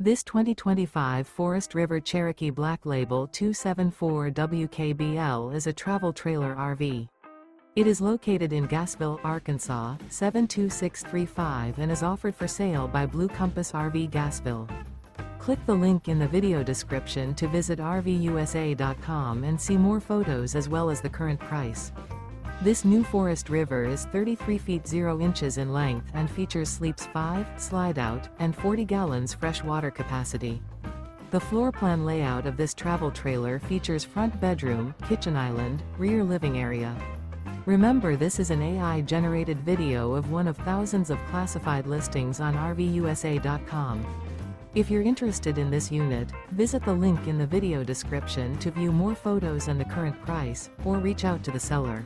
This 2025 Forest River Cherokee Black Label 274 WKBL is a travel trailer RV. It is located in Gassville, Arkansas, 72635 and is offered for sale by Blue Compass RV Gassville. Click the link in the video description to visit RVUSA.com and see more photos as well as the current price. This new Forest River is 33 feet 0 inches in length and features sleeps 5, Slideout, and 40 gallons fresh water capacity. The floor plan layout of this travel trailer features front bedroom, kitchen island, rear living area. Remember, this is an AI-generated video of one of thousands of classified listings on RVUSA.com. If you're interested in this unit, visit the link in the video description to view more photos and the current price, or reach out to the seller.